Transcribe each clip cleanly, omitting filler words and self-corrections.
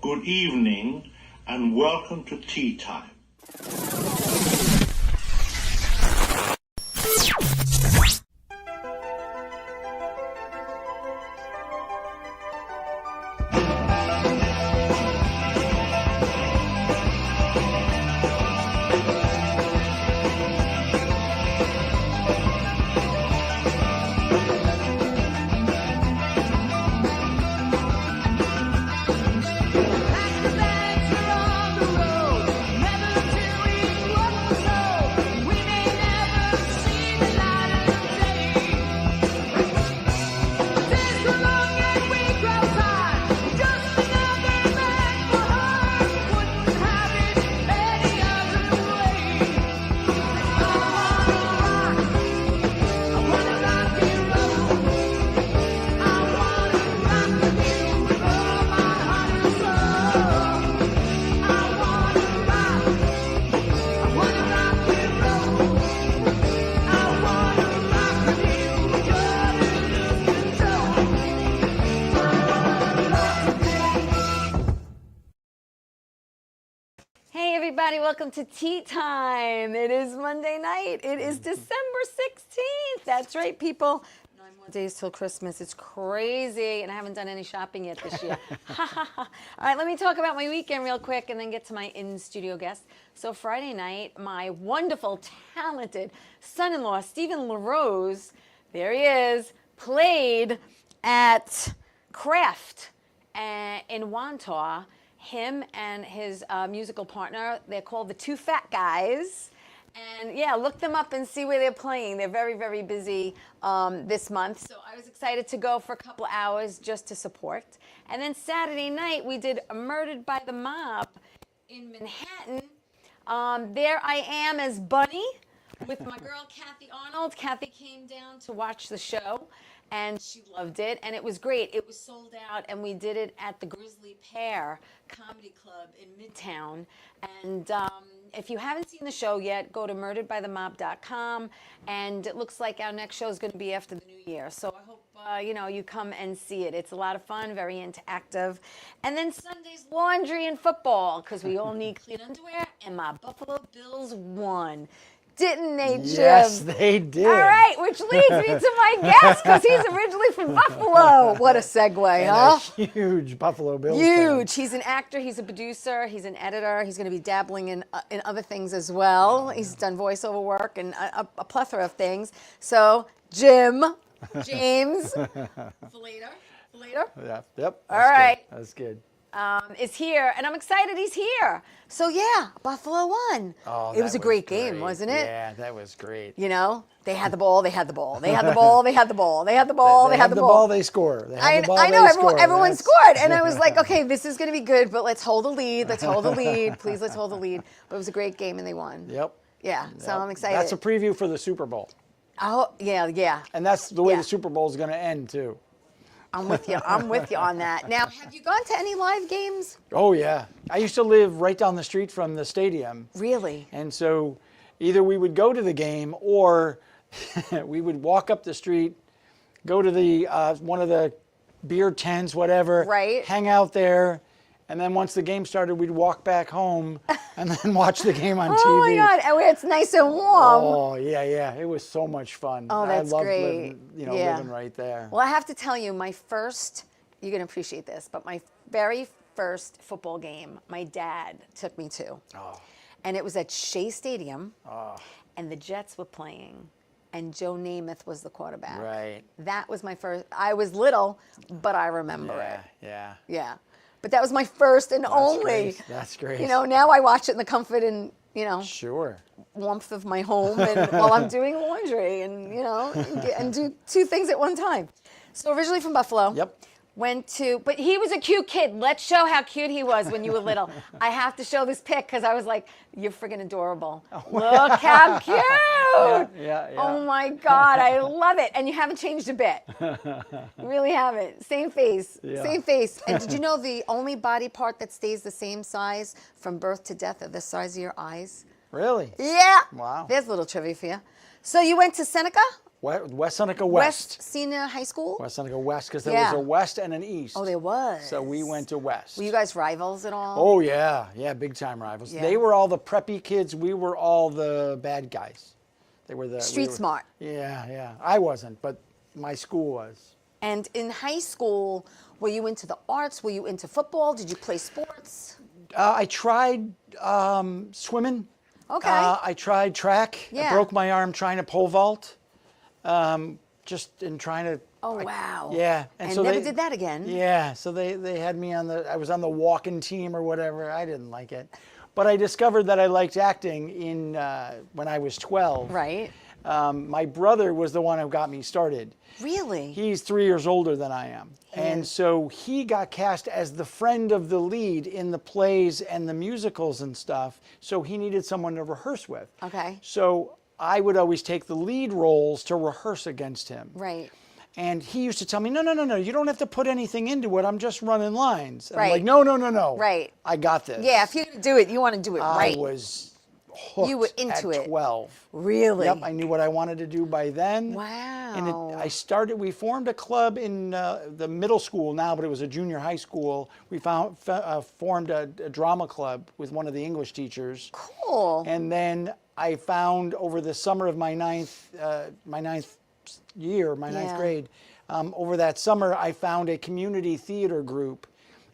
good evening, and welcome to Tea Time. Welcome to Tea Time. It is Monday night. It is December 16th. That's right, people. 9 more days till Christmas. It's crazy, and I haven't done any shopping yet this year. All right, let me talk about my weekend real quick and then get to my in-studio guest. So Friday night, my wonderful, talented son-in-law, Stephen LaRose, there he is, played at Kraft in Wantaw. Him and his musical partner, they're called the Two Fat Guys. And yeah, look them up and see where they're playing. They're very, very busy this month. So I was excited to go for a couple of hours just to support. And then Saturday night, we did Murdered by the Mob in Manhattan. There I am as Bunny with my girl, Kathy Arnold. Kathy came down to watch the show, and she loved it, and it was great. It was sold out, and we did it at the Grizzly Pear Comedy Club in Midtown. And if you haven't seen the show yet, go to murderedbythemob.com, and it looks like our next show is going to be after the new year. So I hope you come and see it. It's a lot of fun, very interactive. And then Sunday's laundry and football, because we all need clean underwear, and my Buffalo Bills won. Didn't they, Jim? Yes, they did. All right, which leads me to my guest, because he's originally from Buffalo. What a segue, huh? A huge Buffalo Bills Huge. fan. He's an actor, he's a producer, he's an editor. He's going to be dabbling in other things as well. He's done voiceover work and a plethora of things. So, James Fulater. Yeah, yep. All right. That's good. Is here, and I'm excited he's here. So yeah, Buffalo won. Oh, it was a great game, wasn't it? Yeah, that was great. You know, they had the ball, they had the ball, they had the ball, they had the ball, they had the ball, they had the ball. They score. I know everyone scored, and I was like, okay, this is going to be good, but let's hold the lead. Let's hold the lead, please. Let's hold the lead. But it was a great game, and they won. Yep. Yeah. So I'm excited. That's a preview for the Super Bowl. Oh yeah. And that's the way the Super Bowl is going to end too. I'm with you on that. Now, have you gone to any live games? Oh, yeah. I used to live right down the street from the stadium. Really? And so either we would go to the game or we would walk up the street, go to the one of the beer tents, whatever, right. Hang out there. And then once the game started, we'd walk back home and then watch the game on TV. Oh, my God. And where it's nice and warm. Oh, yeah. It was so much fun. Oh, that's I loved great. living right there. Well, I have to tell you, you're going to appreciate this, but my very first football game, my dad took me to. Oh. And it was at Shea Stadium, and the Jets were playing, and Joe Namath was the quarterback. Right. That was my first. I was little, but I remember it. Yeah. But that was my first and only. That's great. You know, now I watch it in the comfort and, sure, warmth of my home, and while I'm doing laundry, and and do two things at one time. So originally from Buffalo. Yep. But he was a cute kid. Let's show how cute he was when you were little. I have to show this pic because I was like, you're friggin' adorable. Look how cute. Yeah. Oh my God, I love it. And you haven't changed a bit. You really haven't. Same face. And did you know the only body part that stays the same size from birth to death are the size of your eyes? Really? Yeah. Wow. There's a little trivia for you. So you went to Seneca West Seneca West. Senior High School? West Seneca West, because there was a West and an East. Oh, there was. So we went to West. Were you guys rivals at all? Oh, yeah. Yeah, big time rivals. Yeah. They were all the preppy kids. We were all the bad guys. They were the... Street smart. Yeah, yeah. I wasn't, but my school was. And in high school, were you into the arts? Were you into football? Did you play sports? I tried swimming. Okay. I tried track. Yeah. I broke my arm trying to pole vault. Just in trying to... Oh, wow. Yeah. And so never they did that again. Yeah, so they had me on I was on the walking team or whatever. I didn't like it. But I discovered that I liked acting when I was 12. Right. My brother was the one who got me started. Really? He's 3 years older than I am. And so he got cast as the friend of the lead in the plays and the musicals and stuff. So he needed someone to rehearse with. Okay. So I would always take the lead roles to rehearse against him. Right. And he used to tell me, no, you don't have to put anything into it. I'm just running lines. And Right. I'm like, no. Right. I got this. Yeah, if you're going to do it, you want to do it right. I was hooked You were into at it. 12. Really? Yep, I knew what I wanted to do by then. Wow. And we formed a club in the middle school now, but it was a junior high school. We formed a drama club with one of the English teachers. Cool. And then I found over the summer of my ninth grade, over that summer, I found a community theater group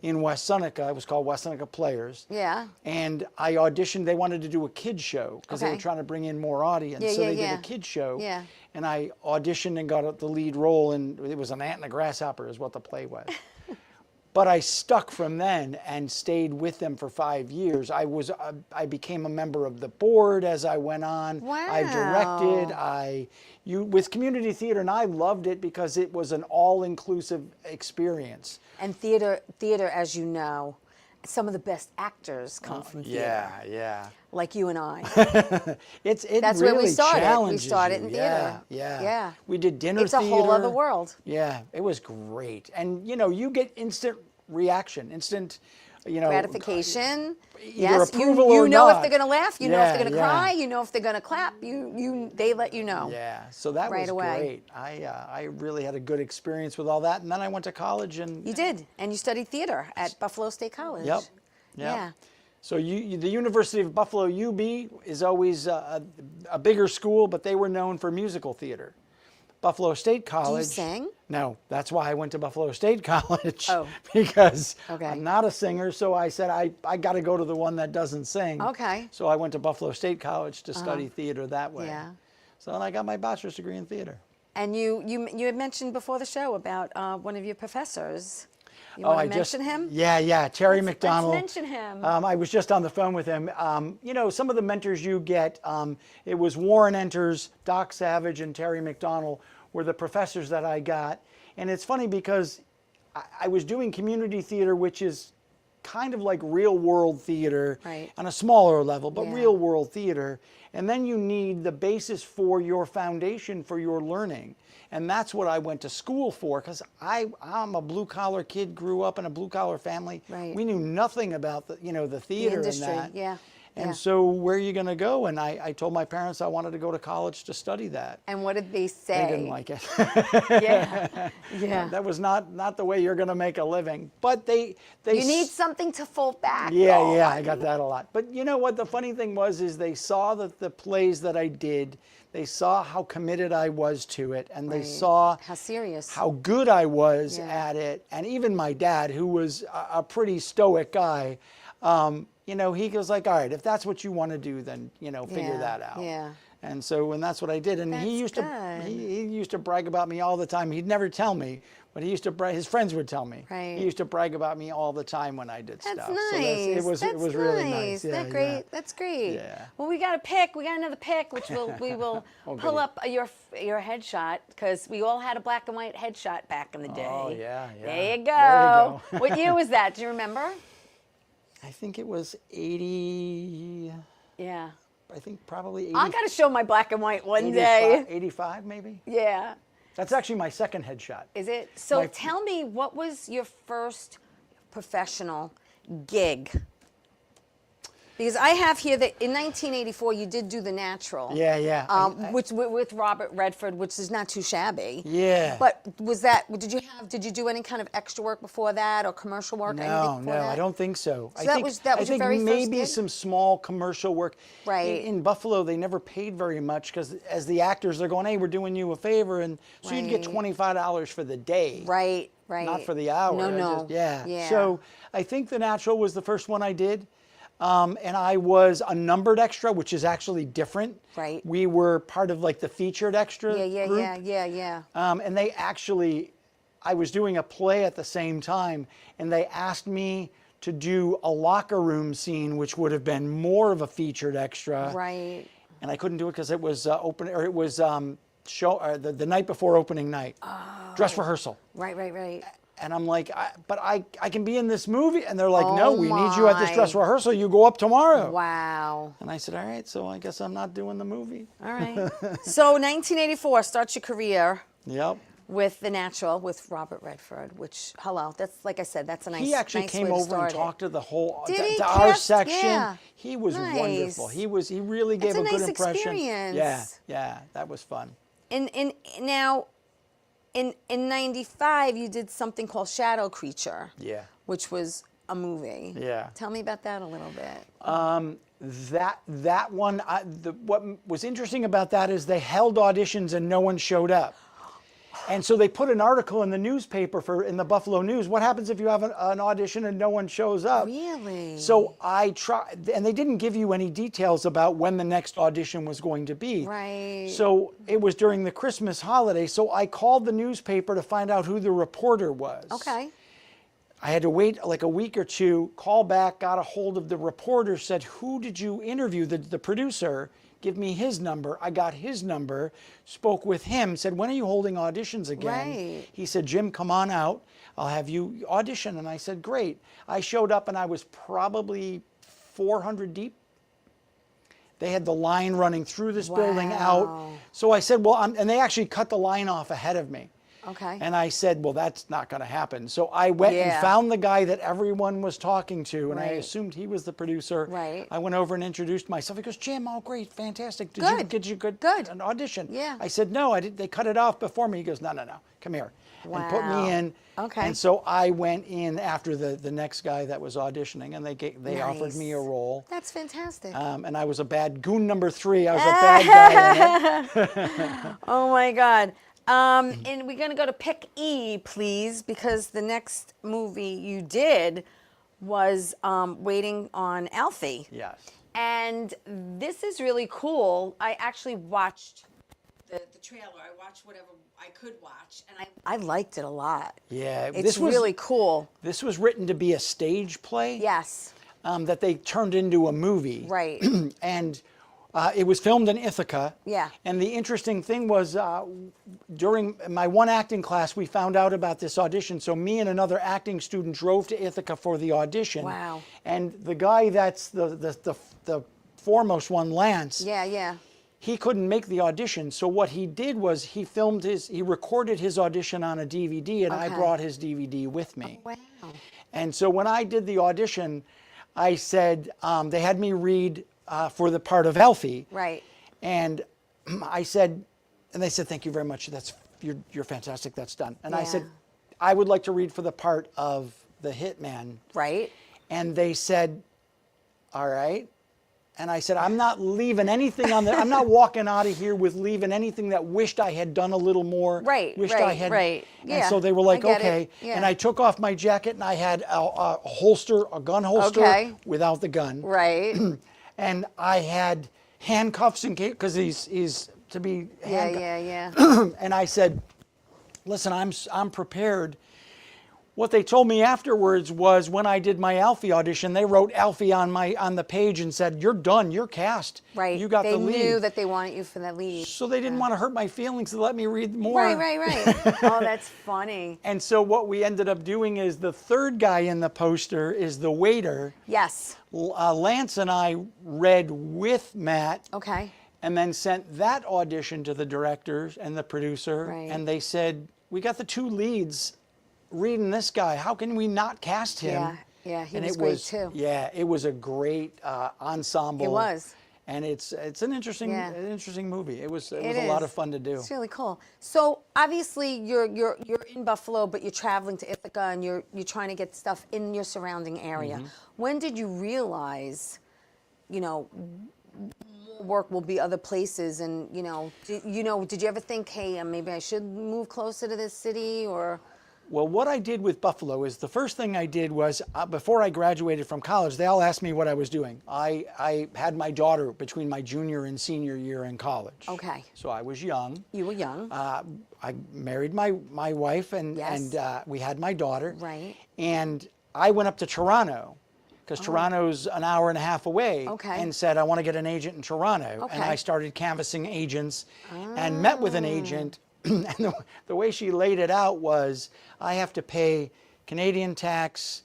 in West Seneca. It was called West Seneca Players. Yeah. And I auditioned. They wanted to do a kid show because they Okay. were trying to bring in more audience. Yeah, so yeah, they yeah. did a kid show. Yeah. And I auditioned and got the lead role, and it was An Ant and a Grasshopper is what the play was. But I stuck from then and stayed with them for 5 years. I became a member of the board as I went on. Wow. I directed. With community theater, and I loved it because it was an all-inclusive experience. And theater, as you know, some of the best actors come from theater. Yeah. Like you and I. It That's really where we started. We challenges started you. in theater. Yeah. We did dinner It's a theater. whole other world. Yeah, it was great. And, you get instant reaction, instant, Gratification. either Yes, approval you or know not. if they're going to laugh. You know if they're going to Yeah. cry. You know if they're going to clap. They let you know. Yeah, so that Right was away. great. I really had a good experience with all that. And then I went to college and... You did, and you studied theater at Buffalo State College. Yep. Yeah. So the University of Buffalo, UB, is always a bigger school, but they were known for musical theater. Buffalo State College. Do you sing? No, that's why I went to Buffalo State College. Oh. Because Okay. I'm not a singer, so I said I got to go to the one that doesn't sing. Okay. So I went to Buffalo State College to study theater that way. Yeah. So then I got my bachelor's degree in theater. And you had mentioned before the show about one of your professors. You want to mention him? Yeah, Terry McDonald. Let's mention him. I was just on the phone with him. Some of the mentors you get, it was Warren Enters, Doc Savage, and Terry McDonald were the professors that I got. And it's funny because I was doing community theater, which is kind of like real world theater Right. on a smaller level, but Yeah. real world theater. And then you need the basis for your foundation for your learning. And that's what I went to school for, because I'm a blue collar kid, grew up in a blue collar family. Right. We knew nothing about the theater industry, and that. yeah. And Yeah. so where are you going to go? And I told my parents I wanted to go to college to study that. And what did they say? They didn't like it. Yeah. That was not the way you're going to make a living. But they You need something to fall back. Yeah, on. I got that a lot. But you know what? The funny thing was they saw that the plays that I did, they saw how committed I was to it, and they Right. saw How serious. how good I was Yeah. at it. And even my dad, who was a pretty stoic guy, he goes like, all right, if that's what you want to do, then, figure Yeah, that out. yeah. And so, and that's what I did. And he That's used good. to he used to brag about me all the time. He'd never tell me, but he used to brag. His friends would tell me. Right. He used to brag about me all the time when I did That's stuff. nice. So it was really nice. Yeah, That's great. yeah. That's great. Yeah. Well, we got a pick. We got another pick, which we will pull goody. up your headshot, because we all had a black and white headshot back in the day. Oh, yeah. There you go. There you go. What year was that? Do you remember? I think it was 80. Yeah. I think probably 80. I got to show my black and white one 85, day. 85 maybe. Yeah. That's actually my second headshot. Is it? So My- tell me, what was your first professional gig? Because I have here that in 1984 you did do The Natural. Yeah, yeah. Which with Robert Redford, which is not too shabby. Yeah. But did you do any kind of extra work before that or commercial work? No, I don't think so. So that was your very first maybe gig? some small commercial work. Right. In Buffalo, they never paid very much because as the actors, they're going, hey, we're doing you a favor. And so you'd get $25 for the day. Right. Not for the hour. No. Yeah. So I think The Natural was the first one I did. And I was a numbered extra, which is actually different. Right. We were part of like the featured extra group. Yeah. And they actually, I was doing a play at the same time, and they asked me to do a locker room scene, which would have been more of a featured extra. Right. And I couldn't do it because it was the night before opening night, dress rehearsal. Right. And I'm like, I can be in this movie. And they're like, no, we need you at this dress rehearsal. You go up tomorrow. Wow. And I said, all right, so I guess I'm not doing the movie. All right. So 1984 starts your career. Yep. With The Natural with Robert Redford, which, that's, like I said, that's a nice He actually nice came way to over start and it. talked to the whole, Did he? to our Cast? section. Yeah. He was Nice. wonderful. He really gave That's a a good nice impression. experience. Yeah, that was fun. Now, in 95, you did something called Shadow Creature. Yeah. Which was a movie. Yeah. Tell me about that a little bit. That one, what was interesting about that is they held auditions and no one showed up. And so they put an article in the newspaper in the Buffalo News. What happens if you have an audition and no one shows up? Really? So I tried, and they didn't give you any details about when the next audition was going to be. Right. So it was during the Christmas holiday. So I called the newspaper to find out who the reporter was. Okay. I had to wait like a week or two, call back, got a hold of the reporter, said, who did you interview? The producer, give me his number. I got his number, spoke with him, said, when are you holding auditions again? Right. He said, Jim, come on out. I'll have you audition. And I said, great. I showed up and I was probably 400 deep. They had the line running through this building out. So I said, well, and they actually cut the line off ahead of me. Okay. And I said, well, that's not going to happen. So I went and found the guy that everyone was talking to, and I assumed he was the producer. Right. I went over and introduced myself. He goes, Jim, oh, great, fantastic. Did you get an audition? Yeah. I said, no, I did. They cut it off before me. He goes, no, come here. Wow. And put me in. Okay. And so I went in after the next guy that was auditioning, and they offered me a role. That's fantastic. And I was a bad goon number 3. I was a bad guy in it. Oh, my God. And we're going to go to pick E, please, because the next movie you did was Waiting on Alfie. Yes. And this is really cool. I actually watched the trailer. I watched whatever I could watch, and I liked it a lot. Yeah. It's really cool. This was written to be a stage play. Yes. That they turned into a movie. Right. And it was filmed in Ithaca. Yeah. And the interesting thing was during my one acting class, we found out about this audition. So me and another acting student drove to Ithaca for the audition. Wow. And the guy that's the foremost one, Lance. Yeah. He couldn't make the audition. So what he did was he recorded his audition on a DVD, and I brought his DVD with me. Wow. And so when I did the audition, I said, they had me read for the part of Alfie. Right. And I said, and they said, thank you very much. You're fantastic. That's done. And I said, I would like to read for the part of the hitman. Right. And they said, all right. And I said, I'm not leaving anything on there. I'm not walking out of here with leaving anything that wished I had done a little more. Right. I had. Right. And so they were like, okay. Yeah. And I took off my jacket and I had a gun holster without the gun. Right. And I had handcuffs in case, because he's to be handcuffed. Yeah. And I said, listen, I'm prepared. What they told me afterwards was when I did my Alfie audition, they wrote Alfie on the page and said, you're done, you're cast. Right. You got the lead. They knew that they wanted you for that lead. So they didn't want to hurt my feelings to let me read more. Right. Oh, that's funny. And so what we ended up doing is the third guy in the poster is the waiter. Yes. Lance and I read with Matt. Okay. And then sent that audition to the directors and the producer. Right. And they said, we got the 2 leads reading this guy. How can we not cast him? Yeah. Yeah, he and was it great was too. yeah, it was a great ensemble. It was. And it's an interesting Yeah. movie. It was a It lot of is. fun to do. It's really cool. So obviously you're in Buffalo, but you're traveling to Ithaca and you're trying to get stuff in your surrounding area. When did you realize, you know, work will be other places, and did you ever think, hey, maybe I should move closer to this city, or? Well, what I did with Buffalo is the first thing I did was before I graduated from college, they all asked me what I was doing. I had my daughter between my junior and senior year in college. Okay. So I was young. You were young. I married my wife, and Yes. we had my daughter. Right. And I went up to Toronto, because Toronto's an hour and a half away, Okay. and said, I want to get an agent in Toronto. Okay. And I started canvassing agents and met with an agent. And the way she laid it out was, I have to pay Canadian tax,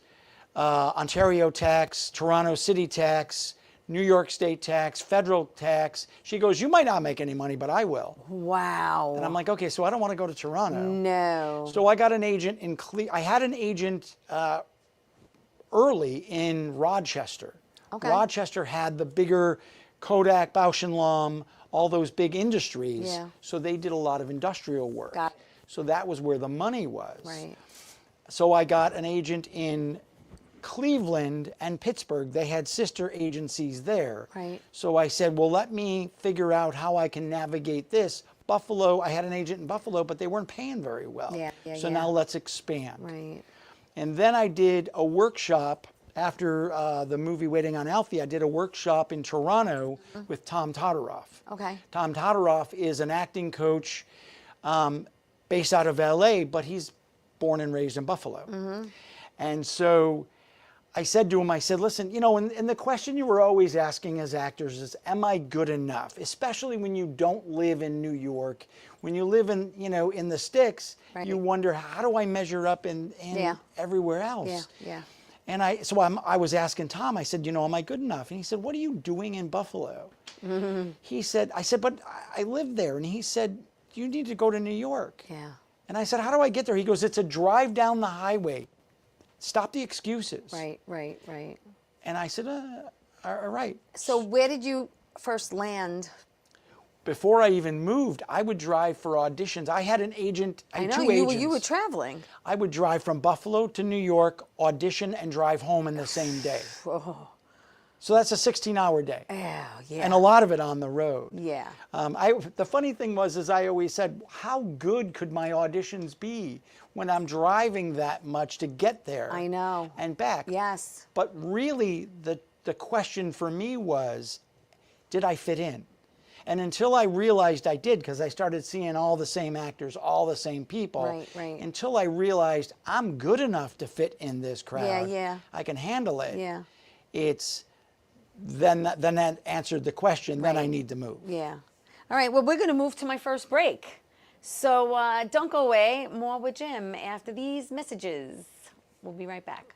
Ontario tax, Toronto city tax, New York state tax, federal tax. She goes, you might not make any money, but I will. Wow. And I'm like, okay, so I don't want to go to Toronto. No. So I got an agent in I had an agent early in Rochester. Okay. Rochester had the bigger Kodak, Bausch and Lomb, all those big industries. Yeah. So they did a lot of industrial work. Got it. So that was where the money was. Right. So I got an agent in Cleveland and Pittsburgh. They had sister agencies there. Right. So I said, well, let me figure out how I can navigate this. Buffalo, I had an agent in Buffalo, but they weren't paying very well. Yeah, so yeah. now let's expand. Right. And then I did a workshop after the movie Waiting on Alfie. I did a workshop in Toronto with Tom Todoroff. Okay. Tom Todoroff is an acting coach based out of LA, but he's born and raised in Buffalo. And so I said to him, I said, listen, and the question you were always asking as actors is, am I good enough? Especially when you don't live in New York. When you live in, in the sticks, Right. you wonder, how do I measure up in Yeah. everywhere else? Yeah. Yeah. And I was asking Tom, I said, am I good enough? And he said, what are you doing in Buffalo? I said, but I live there. And he said, you need to go to New York. Yeah. And I said, how do I get there? He goes, it's a drive down the highway. Stop the excuses. Right. Right. Right. And I said, all right. So where did you first land? Before I even moved, I would drive for auditions. I had an agent, I I had know two agents. you were traveling. I would drive from Buffalo to New York, audition, and drive home in the same day. Oh. So that's a 16-hour day. Yeah. Yeah. And a lot of it on the road. Yeah. The funny thing was, I always said, how good could my auditions be when I'm driving that much to get there? I know. And back. Yes. But really, the question for me was, did I fit in? And until I realized I did, because I started seeing all the same actors, all the same people. Right, right. Until I realized I'm good enough to fit in this crowd. Yeah, yeah. I can handle it. Yeah. Then that answered the question. Then I Right. need to move. Yeah. All right. Well, we're going to move to my first break. So don't go away. More with Jim after these messages. We'll be right back.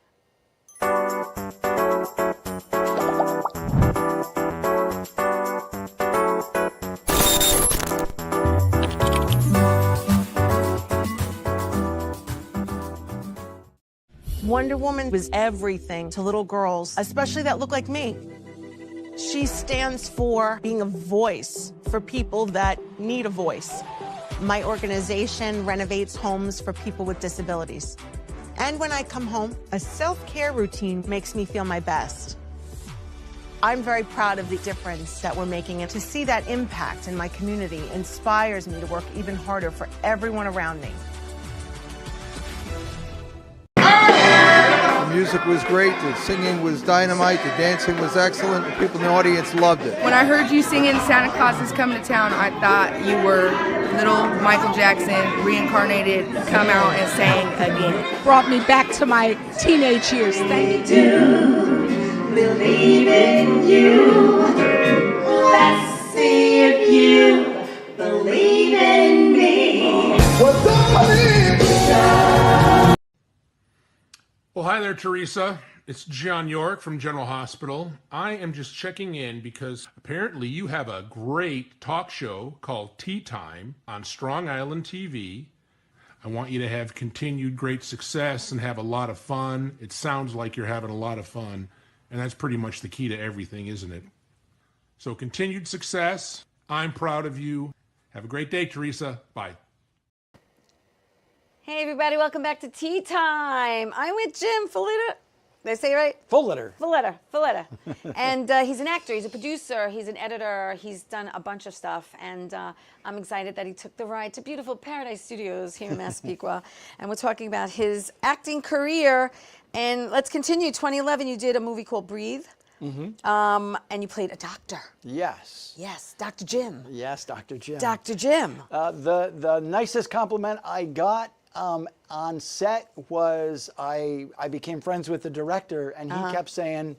Wonder Woman was everything to little girls, especially that look like me. She stands for being a voice for people that need a voice. My organization renovates homes for people with disabilities. And when I come home, a self-care routine makes me feel my best. I'm very proud of the difference that we're making, and to see that impact in my community inspires me to work even harder for everyone around me. The music was great, the singing was dynamite, the dancing was excellent, the people in the audience loved it. When I heard you singing Santa Claus is Coming to Town, I thought you were little Michael Jackson reincarnated, come out and sang again. Brought me back to my teenage years. Thank you. Do believe in you. Let's see if you believe in me. Well, hi there, Theresa. It's John York from General Hospital. I am just checking in because apparently you have a great talk show called Tea Time on Strong Island TV. I want you to have continued great success and have a lot of fun. It sounds like you're having a lot of fun, and that's pretty much the key to everything, isn't it? So continued success. I'm proud of you. Have a great day, Theresa. Bye. Hey, everybody, welcome back to Tea Time. I'm with Jim Fulater. Did I say it right? Fulater. Fulater. And he's an actor, he's a producer, he's an editor, he's done a bunch of stuff. And I'm excited that he took the ride to beautiful Paradise Studios here in Massapequa. And we're talking about his acting career. And let's continue. 2011, you did a movie called Breathe. Mm-hmm. And you played a doctor. Yes. Yes, Dr. Jim. Yes, Dr. Jim. Dr. Jim. The nicest compliment I got on set was I became friends with the director, and he kept saying,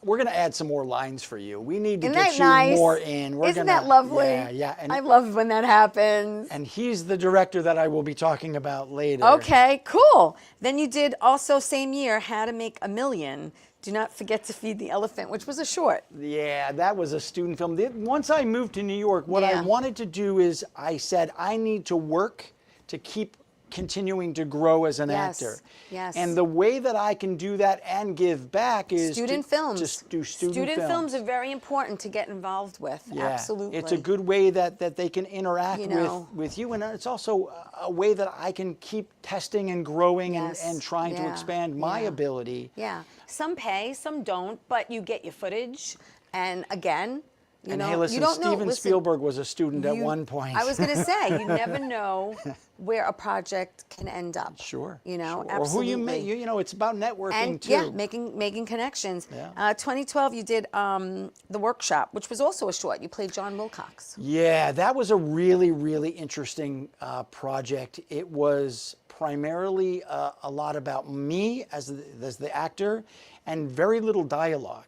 we're going to add some more lines for you. We need to get you more in. Isn't that lovely? Yeah. And I love when that happens. And he's the director that I will be talking about later. Okay, cool. Then you did also same year, How to Make a Million. Do Not Forget to Feed the Elephant, which was a short. Yeah, that was a student film. Once I moved to New York, what I wanted to do is I said, I need to work to keep continuing to grow as an actor. Yes. And the way that I can do that and give back is student films. Just do student films are very important to get involved with. Yeah. Absolutely. It's a good way that they can interact with you, and it's also a way that I can keep testing and growing and trying to expand my ability. Yeah. Some pay, some don't, but you get your footage, and again, you know, hey, listen, you don't Steven know. Spielberg was a student at one point. I was going to say, you never know where a project can end up. Sure. You know, sure. absolutely. Or who you meet. You know, it's about networking and, too. Yeah, making connections. Yeah. 2012, you did The Workshop, which was also a short. You played John Wilcox. Yeah, that was a really, really interesting project. It was primarily a lot about me as the actor and very little dialogue.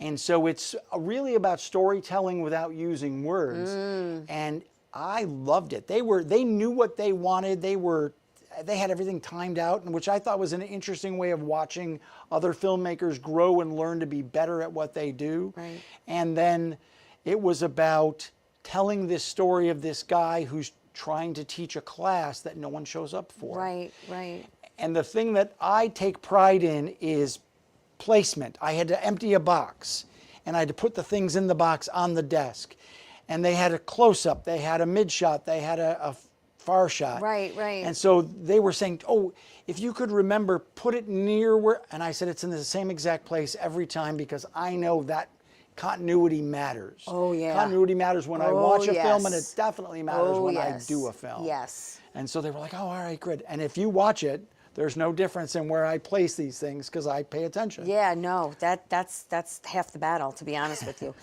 And so it's really about storytelling without using words. And I loved it. They knew what they wanted. They had everything timed out, which I thought was an interesting way of watching other filmmakers grow and learn to be better at what they do. Right. And then it was about telling this story of this guy who's trying to teach a class that no one shows up for. Right. And the thing that I take pride in is placement. I had to empty a box, and I had to put the things in the box on the desk. And they had a close-up, they had a mid-shot, they had a far shot. Right. And so they were saying, oh, if you could remember, put it near where, and I said, it's in the same exact place every time because I know that continuity matters. Oh, yeah. Continuity matters when I watch a film, and it yes. definitely matters when I yes. do a film. Yes. And so they were like, oh, all right, good. And if you watch it, there's no difference in where I place these things because I pay attention. Yeah, no, that's half the battle, to be honest with you.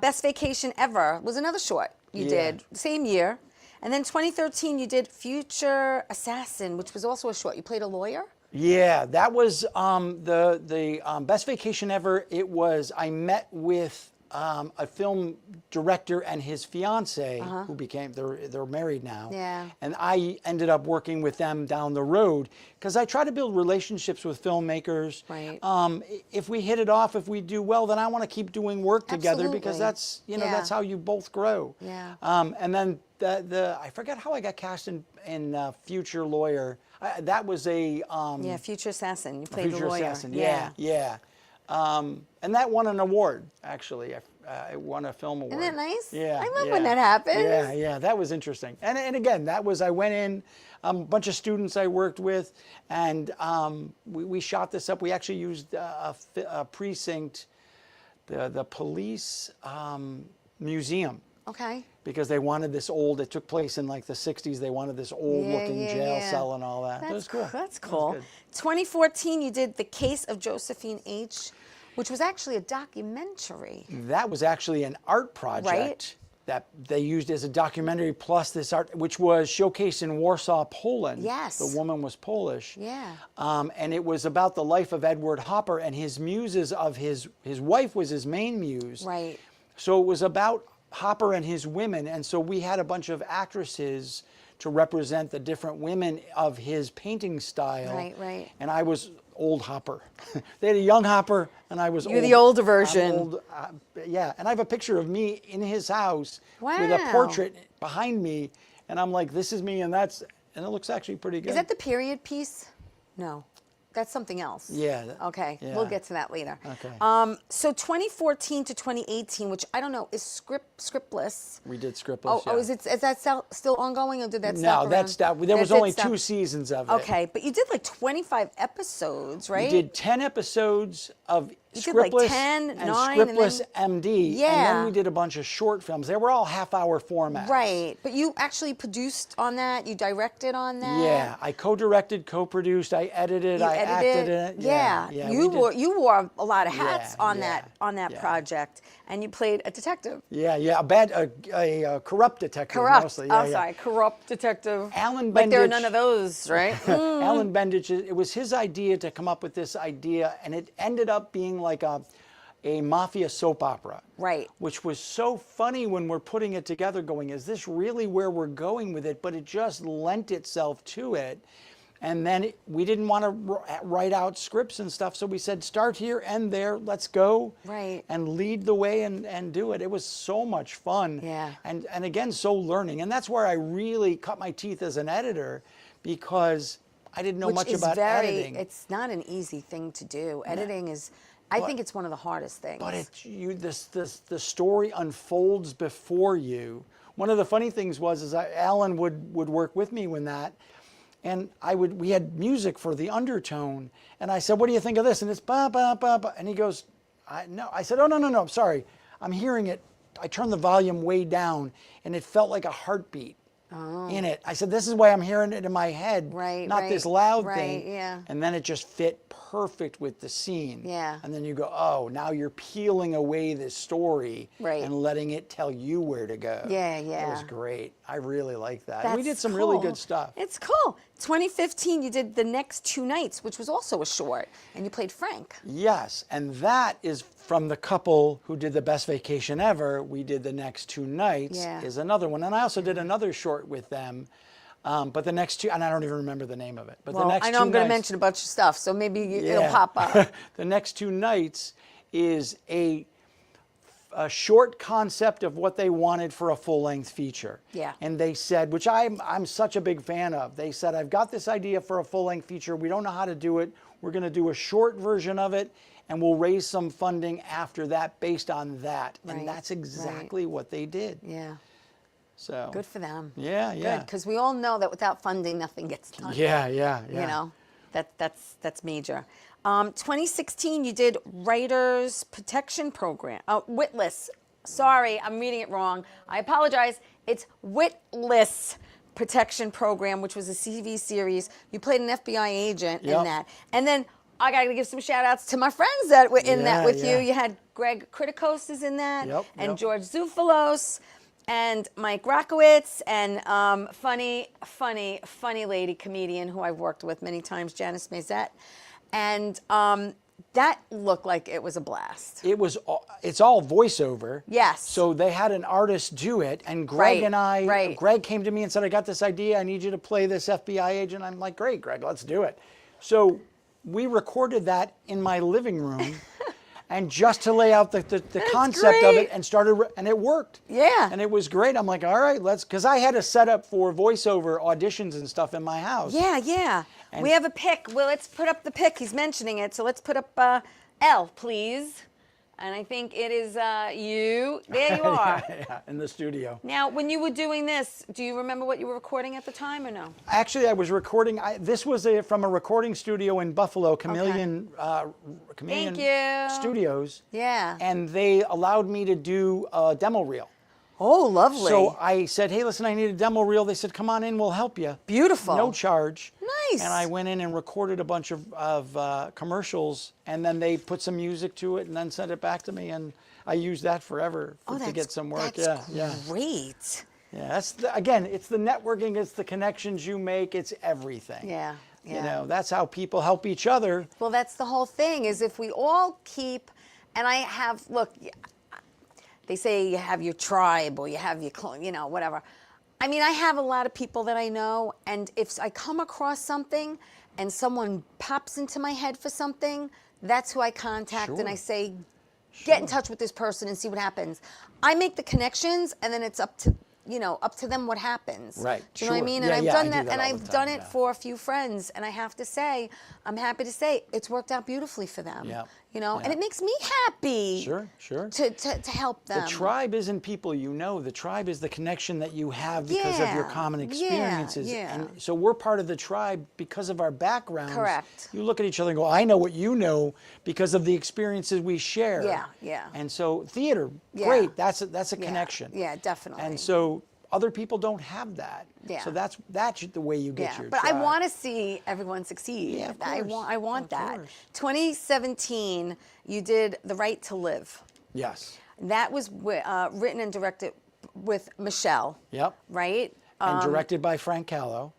Best Vacation Ever was another short you did, same year. And then 2013, you did Future Assassin, which was also a short. You played a lawyer? Yeah, that was the Best Vacation Ever. It was, I met with a film director and his fiance who became, they're married now. Yeah. And I ended up working with them down the road because I try to build relationships with filmmakers. Right. If we hit it off, if we do well, then I want to keep doing work together because that's, that's how you both grow. Yeah. And then I forget how I got cast in Future Lawyer. That was a Future Assassin. You played Future the lawyer. Assassin. Yeah. And that won an award, actually. It won a film award. Isn't that nice? Yeah. I love when that happens. Yeah, that was interesting. And again, I went in, a bunch of students I worked with, and we shot this up. We actually used a precinct, the police museum. Okay. Because they wanted this old, it took place in like the 60s, they wanted this old looking jail cell and all that. That was cool. That's cool. 2014, you did The Case of Josephine H., which was actually a documentary. That was actually an art project that they used as a documentary plus this art, which was showcased in Warsaw, Poland. Yes. The woman was Polish. Yeah. And it was about the life of Edward Hopper, and his muses of his wife was his main muse. Right. So it was about Hopper and his women, and so we had a bunch of actresses to represent the different women of his painting style. Right. And I was old Hopper. They had a young Hopper, and I was You're the older version. Old, yeah, and I have a picture of me in his house with a Wow. portrait behind me, and I'm like, this is me, and that's and it looks actually pretty good. Is that the period piece? No. That's something else. Yeah. Okay, yeah. we'll get to that later. Okay. So 2014 to 2018, which I don't know, is scriptless. We did scriptless. Oh, yeah. is that still ongoing, or did that No, stop? that's that. There was only 2 seasons of it. Okay, but you did like 25 episodes, right? We did 10 episodes of You did like scriptless 10, and 9, and scriptless then- MD, Yeah. and then we did a bunch of short films. They were all half-hour formats. Right, but you actually produced on that. You directed on that. Yeah, I co-directed, co-produced, I edited, You I acted in it. Yeah, yeah. you we did- wore a lot of hats Yeah, on yeah, that yeah. project, and you played a detective. Yeah, a corrupt detective Corrupt. mostly. Yeah, yeah. Sorry, corrupt detective. Alan Like there are Bendich- none of those, right? Alan Bendich, it was his idea to come up with this idea, and it ended up being like a mafia soap opera. Right. Which was so funny when we're putting it together going, is this really where we're going with it? But it just lent itself to it. And then we didn't want to write out scripts and stuff, so we said, start here, end there, let's go. Right. And lead the way and do it. It was so much fun. Yeah. And again, so learning. And that's where I really cut my teeth as an editor, because I didn't know Which much is about editing. It's not an easy thing to do. Editing is, I think it's one of the hardest things. But the story unfolds before you. One of the funny things was Alan would work with me when that, and we had music for the undertone, and I said, "What do you think of this?" And it's ba ba ba ba, and he goes, "No." I said, "Oh no, I'm sorry, I'm hearing it." I turned the volume way down, and it felt like a heartbeat. In it. I said, this is why I'm hearing it in my head, not this loud thing. Yeah. And then it just fit perfect with the scene. Yeah. And then you go, oh, now you're peeling away this story and letting it tell you where to go. Yeah. It was great. I really like that. That's We did some really cool. good stuff. It's cool. 2015, you did The Next Two Nights, which was also a short, and you played Frank. Yes, and that is from the couple who did The Best Vacation Ever. We did The Next Two Nights is another one. And I also did another short with them. But the next two, and I don't even remember the name of it. But Well, the next I know two I'm going to nights- mention a bunch of stuff, so maybe it'll pop up. The Next Two Nights is a short concept of what they wanted for a full-length feature. Yeah. And they said, which I'm such a big fan of, they said, I've got this idea for a full-length feature. We don't know how to do it. We're going to do a short version of it, and we'll raise some funding after that based on that. Right, And that's exactly what they did. Yeah. So Good for them. Yeah, yeah. Good, because we all know that without funding, nothing gets done. Yeah. You know, that's major. 2016, you did Writers Protection Program. Witless. Sorry, I'm reading it wrong. I apologize. It's Witless Protection Program, which was a CV series. You played an FBI agent in that. And then I got to give some shout outs to my friends that were in that with you. You had Greg Kritikos is in that, and George Zoufalos, and Mike Rakowitz, and funny lady comedian who I've worked with many times, Janice Mazette. And that looked like it was a blast. It's all voiceover. Yes. So they had an artist do it, and Greg and I, Greg came to me and said, I got this idea, I need you to play this FBI agent. I'm like, great, Greg, let's do it. So we recorded that in my living room, and just to lay out the concept of it, and it worked. Yeah. And it was great. I'm like, all right, because I had a setup for voiceover auditions and stuff in my house. Yeah. We have a pic. Well, let's put up the pic. He's mentioning it. So let's put up L, please. And I think it is you. There you are. Yeah, in the studio. Now, when you were doing this, do you remember what you were recording at the time or no? Actually, I was recording. This was from a recording studio in Buffalo, Chameleon Studios. Yeah. And they allowed me to do a demo reel. Oh, lovely. So I said, hey, listen, I need a demo reel. They said, come on in, we'll help you. Beautiful. No charge. Nice. And I went in and recorded a bunch of commercials, and then they put some music to it and then sent it back to me, and I used that forever to get some work. That's yeah. great. Yeah, again, it's the networking, it's the connections you make, it's everything. Yeah. You know, that's how people help each other. Well, that's the whole thing, is if we all keep, and I have, look, they say you have your tribe or you have your, whatever. I mean, I have a lot of people that I know, and if I come across something and someone pops into my head for something, that's who I contact and I say, get in touch with this person and see what happens. I make the connections, and then it's up to up to them what happens. Right, Do you know what I sure. mean? Yeah, And I've yeah, done I do that, that and all the I've time, done it yeah. for a few friends, and I have to say, I'm happy to say it's worked out beautifully for them. Yeah. And it makes me happy. Sure. To help them. The tribe isn't people you know. The tribe is the connection that you have because of your common experiences. Yeah. And so we're part of the tribe because of our backgrounds. Correct. You look at each other and go, I know what you know because of the experiences we share. Yeah. And so theater, Yeah. great. That's a connection. Yeah, definitely. And so other people don't have that. Yeah. So that's the way you get your but tribe. I want to see everyone succeed. Yeah, of I course. want Of that. course. 2017, you did The Right to Live. Yes. That was written and directed with Michelle. Yep. Right? And directed by Frank Callow.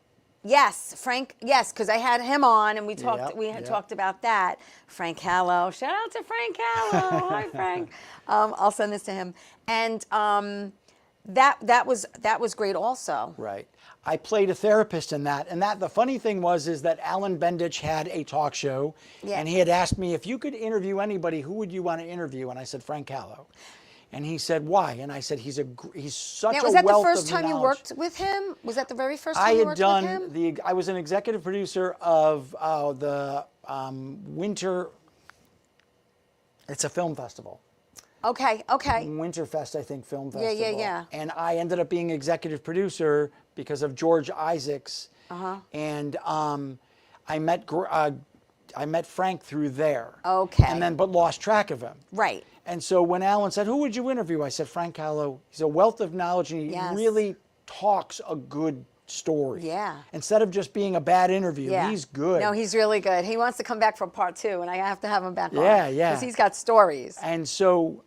Yes, Frank. Yes, because I had him on, and we talked. Yep, We had yep. talked about that. Frank Callow. Shout out to Frank Callow. Hi, Frank. I'll send this to him. And that was great also. Right. I played a therapist in that. And the funny thing is that Alan Bendich had a talk show, Yeah. and he had asked me, if you could interview anybody, who would you want to interview? And I said, Frank Callow. And he said, why? And I said, he's such a wealth of Was that the first time you knowledge. worked with him? Was that the very first time I you had worked done with him? I was an executive producer of the Winter. It's a film festival. Okay. Winterfest, I think, film festival. Yeah. And I ended up being executive producer because of George Isaacs. And I met Frank through there. Okay. And but lost track of him. Right. And so when Alan said, who would you interview? I said, Frank Callow. He's a wealth of knowledge, and he Yes. really talks a good story. Yeah. Instead of just being a bad interview, Yeah. he's good. No, he's really good. He wants to come back for part 2, and I have to have him back on. Yeah. Because he's got stories. And so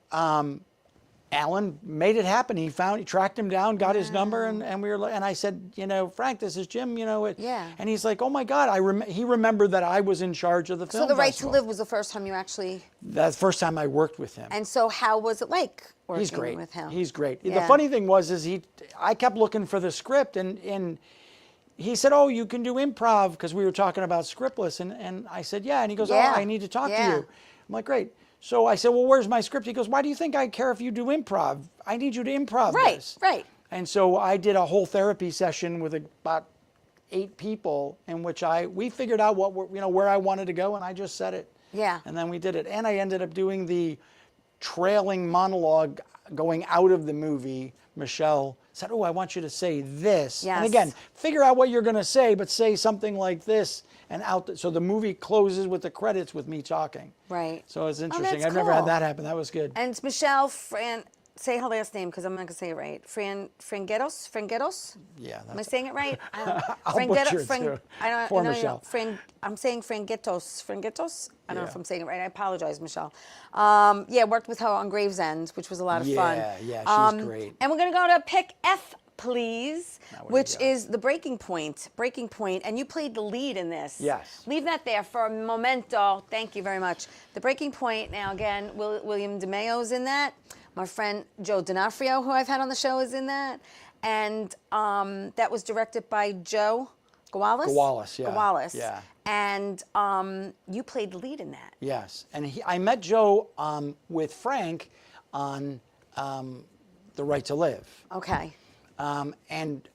Alan made it happen. He tracked him down, got his number, and I said, Frank, this is Jim, Yeah. And he's like, oh my God, he remembered that I was in charge of the film So The Right to festival. Live was the first time you actually. That's the first time I worked with him. And so, how was it like working He's great. with him? He's great. Yeah. The funny thing is I kept looking for the script, and he said, oh, you can do improv, because we were talking about scriptless, and I said, yeah, and he goes, Yeah. oh, I need to talk to Yeah. you. I'm like, great. So I said, well, where's my script? He goes, why do you think I care if you do improv? I need you to improv this. Right. And so I did a whole therapy session with about 8 people, in which we figured out where I wanted to go, and I just said it. Yeah. And then we did it. And I ended up doing the trailing monologue going out of the movie. Michelle said, oh, I want you to say this. Yes. And again, figure out what you're going to say, but say something like this. And so the movie closes with the credits with me talking. Right. So it's interesting. that's I've never had cool. that happen. That was good. And it's Michelle say her last name because I'm not going to say it right. Frangueros? Yeah. Am I saying it right? I'll butcher it too. For Michelle. I'm saying Franguetos. I don't know Yeah. if I'm saying it right. I apologize, Michelle. Worked with her on Gravesend, which was a lot of fun. Yeah, she's great. And we're going to go to pick F, please, what do which you got? is the Breaking Point. Breaking Point, and you played the lead in this. Yes. Leave that there for a momento. Thank you very much. The Breaking Point. Now again, William DeMayo's in that. My friend Joe D'Onofrio, who I've had on the show, is in that, and that was directed by Joe Gawalis. Gawalis, yeah. And you played the lead in that. Yes. And I met Joe with Frank on The Right to Live. Okay. And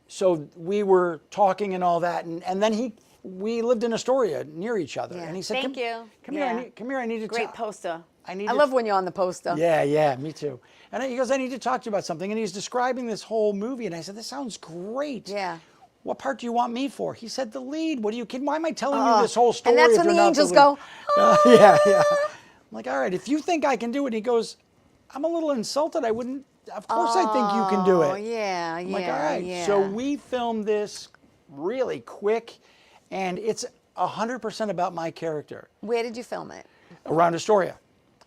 so we were talking and all that, and then we lived in Astoria near each other, Yeah. and he said, Thank you. Come Yeah. here, come here, I need to Great talk. poster. I love when you're on the poster. Yeah, me too. And he goes, I need to talk to you about something, and he's describing this whole movie, and I said, this sounds great. Yeah. What part do you want me for? He said, the lead. What are you kidding? Why am I telling you this whole story? And that's if when you're the not angels lead?" go, Yeah. I'm like, all right, if you think I can do it. And he goes, I'm a little insulted. I wouldn't. Of course I think you can do Oh, it. yeah, I'm like, all right. yeah. So we filmed this really quick, and it's 100% about my character. Where did you film it? Around Astoria.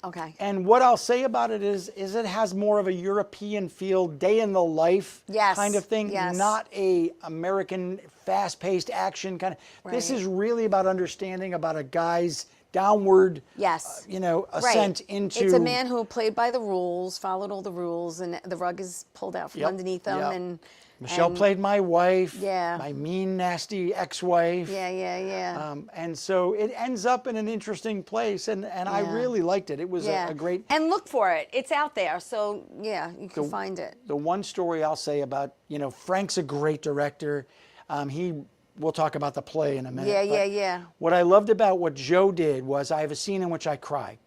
Okay. And what I'll say about it is it has more of a European feel, day in the life Yes, kind of thing, yes. not a American fast-paced action kind of. This Right. is really about understanding about a guy's downward, Yes. ascent into. It's a man who played by the rules, followed all the rules, and the rug is pulled out from Yep, underneath him, yep. and Michelle played my wife, Yeah. my mean, nasty ex-wife. Yeah. And so it ends up in an interesting place, and I really liked it. It was a great... And look for it. It's out there, so yeah, you can find it. The one story I'll say about, Frank's a great director. We'll talk about the play in a minute. Yeah. What I loved about what Joe did was I have a scene in which I cry.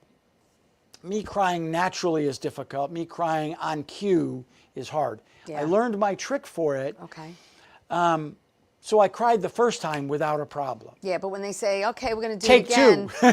Me crying naturally is difficult. Me crying on cue is hard. Yeah. I learned my trick for it. Okay. So I cried the first time without a problem. Yeah, but when they say, okay, we're going to do Take it again. two.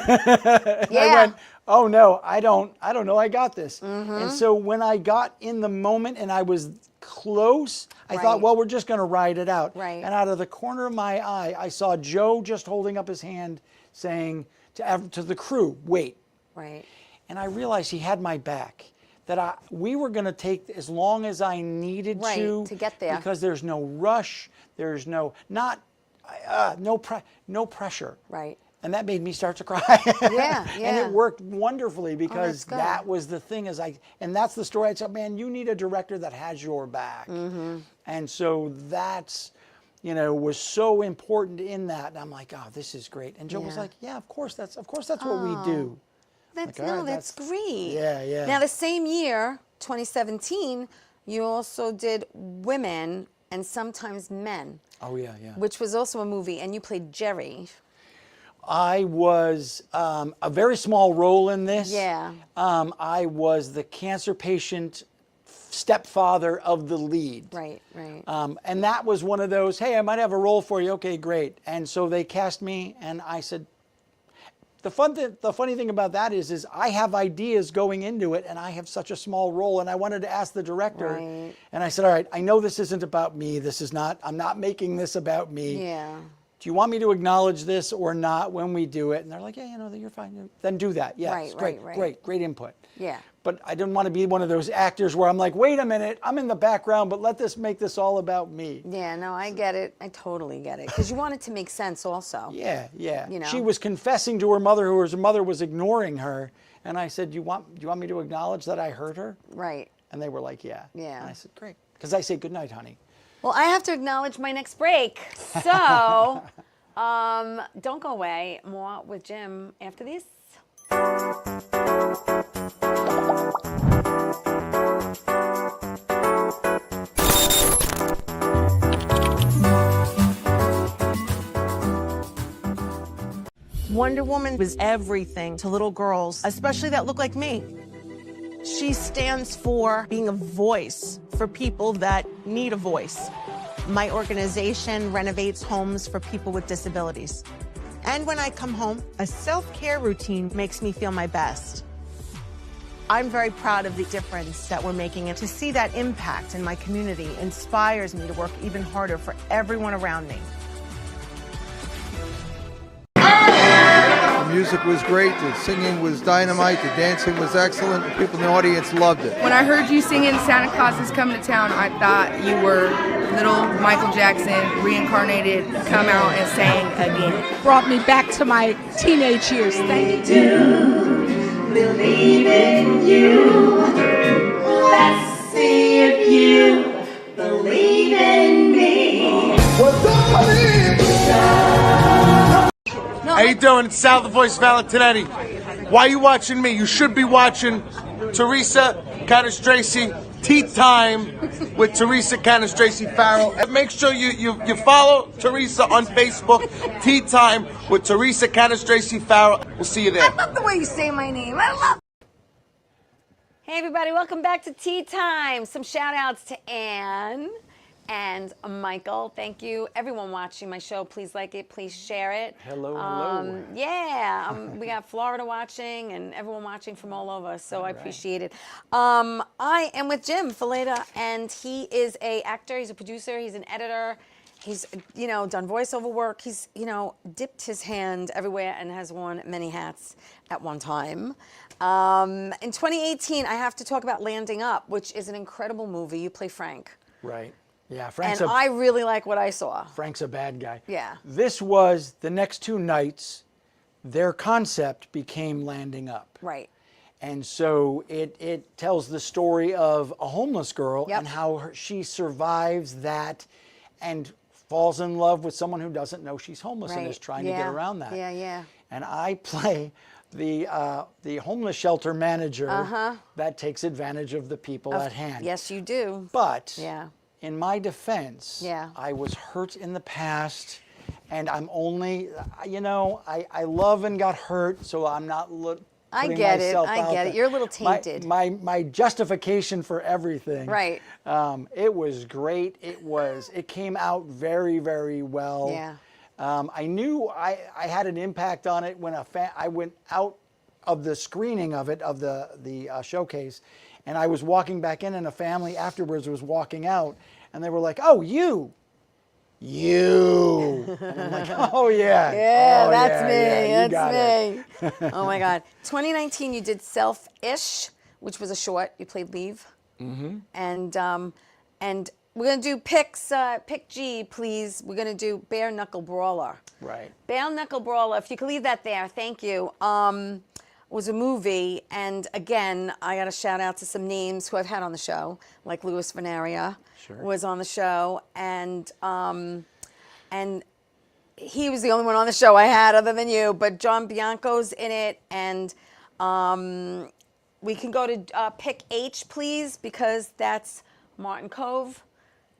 I went, oh no, I don't know, I got this. And so when I got in the moment and I was close, I thought, well, we're just going to ride it out. Right. And out of the corner of my eye, I saw Joe just holding up his hand saying to the crew, wait. Right. And I realized he had my back, that we were going to take as long as I needed to get there. Because there's no rush, there's no pressure. Right. And that made me start to cry. Yeah. And it worked wonderfully because that was the thing and that's the story. I said, man, you need a director that has your back. And so that's, was so important in that. And I'm like, oh, this is great. And Joe was like, yeah, of course that's what we do. That's great. Yeah. Now, the same year, 2017, you also did Women and Sometimes Men. Oh, yeah. Which was also a movie, and you played Jerry. I was a very small role in this. Yeah. I was the cancer patient stepfather of the lead. Right. And that was one of those, hey, I might have a role for you. Okay, great. And so they cast me, and I said, the funny thing about that is I have ideas going into it, and I have such a small role, and I wanted to ask the director, and I said, all right, I know this isn't about me. I'm not making this about me. Yeah. Do you want me to acknowledge this or not when we do it? And they're like, yeah, you're fine. Then do that. Yes, great input. Yeah. But I didn't want to be one of those actors where I'm like, wait a minute, I'm in the background, but make this all about me. Yeah, no, I get it. I totally get it. Because you want it to make sense also. Yeah. She was confessing to her mother, her mother was ignoring her. And I said, do you want me to acknowledge that I hurt her? Right. And they were like, yeah. Yeah. And I said, great. Because I say, good night, honey. Well, I have to acknowledge my next break. So, don't go away. More with Jim after this. Wonder Woman was everything to little girls, especially that look like me. She stands for being a voice for people that need a voice. My organization renovates homes for people with disabilities. And when I come home, a self-care routine makes me feel my best. I'm very proud of the difference that we're making, and to see that impact in my community inspires me to work even harder for everyone around me. The music was great, the singing was dynamite, the dancing was excellent, the people in the audience loved it. When I heard you singing Santa Claus is Coming to Town, I thought you were little Michael Jackson reincarnated, come out and sang again. Brought me back to my teenage years. Thank you. Do believe in you. Let's see if you believe in me. How you doing? It's Sal the Voice Valentinetti. Why are you watching me? You should be watching Theresa Tea Time with Theresa Farrell. And make sure you follow Theresa on Facebook. Tea Time with Theresa Farrell. We'll see you there. I love the way you say my name. I love. Hey everybody, welcome back to Tea Time. Some shout outs to Anne and Michael. Thank you. Everyone watching my show, please like it, please share it. Hello. We got Florida watching and everyone watching from all over, so I appreciate it. I am with Jim Fulater, and he is an actor, he's a producer, he's an editor. He's, done voiceover work. He's, dipped his hand everywhere and has worn many hats at one time. In 2018, I have to talk about Landing Up, which is an incredible movie. You play Frank. Right. Yeah, I really like what I saw. Frank's a bad guy. Yeah. This was the next two nights, their concept became Landing Up. Right. And so it tells the story of a homeless girl Yep. and how she survives that and falls in love with someone who doesn't know she's homeless and is trying to get around that. Yeah, yeah. And I play the homeless shelter manager that takes advantage of the people at hand. Yes, you do. But Yeah. in my defense, Yeah. I was hurt in the past, and I'm only, I love and got hurt, so I'm not I putting get it. myself I out get it. there. You're a little tainted. My justification for everything. Right. It was great. It came out very, very well. Yeah. I knew I had an impact on it when I went out of the screening of it, of the showcase, and I was walking back in, and a family afterwards was walking out, and they were like, "Oh, you." And I'm like, "Oh yeah, Yeah, oh, that's yeah, me. yeah, you That's got me. Oh my God. 2019, you did Self-ish, which was a short. You played Leave. Mm-hmm. And we're gonna do picks. Pick G, please. We're gonna do Bare Knuckle Brawler. Right. Bare Knuckle Brawler. If you could leave that there, thank you. Was a movie, and again, I got to shout out to some names who I've had on the show, like Louis Venaria was on the show, and he was the only one on the show I had other than you, but John Bianco's in it, and we can go to pick H, please, because that's Martin Cove.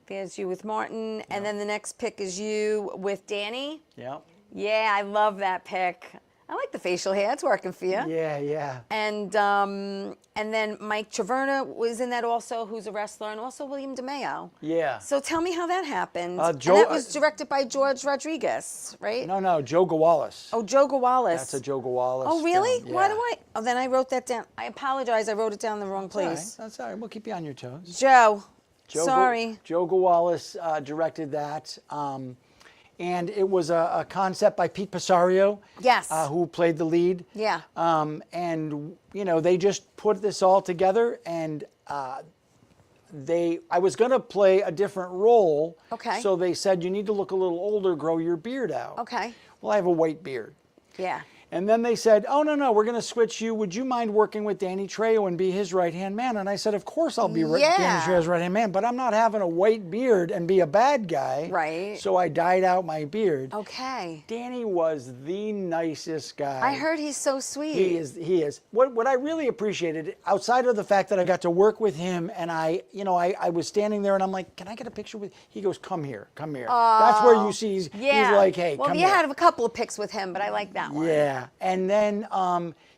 There's you with Martin, and then the next pick is you with Danny. Yep. Yeah, I love that pick. I like the facial hair. It's working for you. Yeah, yeah. And then Mike Traverna was in that also, who's a wrestler, and also William DeMeo. Yeah. So tell me how that happened. Joe- and that was directed by George Rodriguez, right? No, Joe Gawalis. Oh, Joe Gawalis. That's a Joe Gawalis. Oh, really? film, Why yeah. do I? Oh, then I wrote that down. I apologize. I wrote it down in the wrong That's all right. place. That's all right. We'll keep you on your toes. Joe. Joe Sorry. Joe Gawalis directed that. And it was a concept by Pete Pisario. Yes. Who played the lead. Yeah. And, they just put this all together, and I was going to play a different role. Okay. So they said, you need to look a little older, grow your beard out. Okay. Well, I have a white beard. Yeah. And then they said, oh, no, we're going to switch you. Would you mind working with Danny Trejo and be his right-hand man? And I said, of course I'll be Danny Trejo's right-hand man, but I'm not having a white beard and be a bad guy. Right. So I dyed out my beard. Okay. Danny was the nicest guy. I heard he's so sweet. He is. What I really appreciated, outside of the fact that I got to work with him, and I was standing there and I'm like, can I get a picture with, he goes, come here. That's where you see, he's like, hey, well, come you here. had a couple of pics with him, but I like that one. Yeah, and then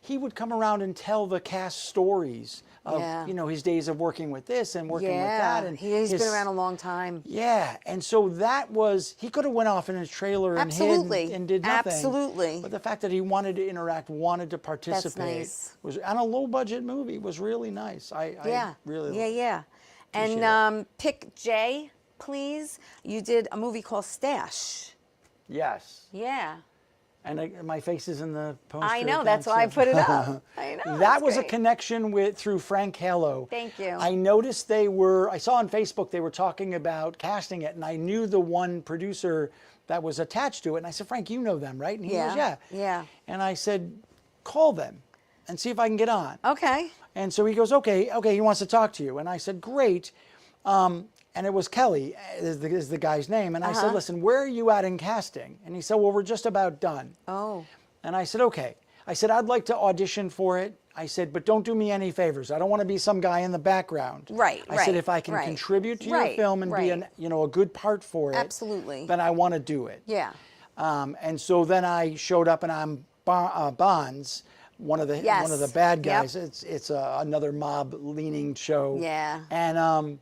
he would come around and tell the cast stories of his days of working with this and working with that. And he's been around a long time. Yeah, and so that was, he could have went off in his trailer and hid and did nothing. Absolutely. But the fact that he wanted to interact, wanted to participate, was, and a low budget movie was really nice. I really liked it. Yeah. And pick J, please. You did a movie called Stash. Yes. Yeah. And my face is in the poster. I know, that's why I put it up. I know. That was great. a connection through Frank Hello. Thank you. I noticed I saw on Facebook they were talking about casting it, and I knew the one producer that was attached to it. And I said, Frank, you know them, right? And he goes, yeah. Yeah. And I said, call them and see if I can get on. Okay. And so he goes, okay, he wants to talk to you. And I said, great. And it was Kelly is the guy's name. And I said, listen, where are you at in casting? And he said, well, we're just about done. Oh. And I said, okay. I said, I'd like to audition for it. I said, but don't do me any favors. I don't want to be some guy in the background. Right, I said, if I can contribute to your film and be a good part for it, absolutely, then I want to do it. Yeah. And so then I showed up, and I'm Bonds, one of the bad guys. Yep. It's another mob-leaning show. Yeah. And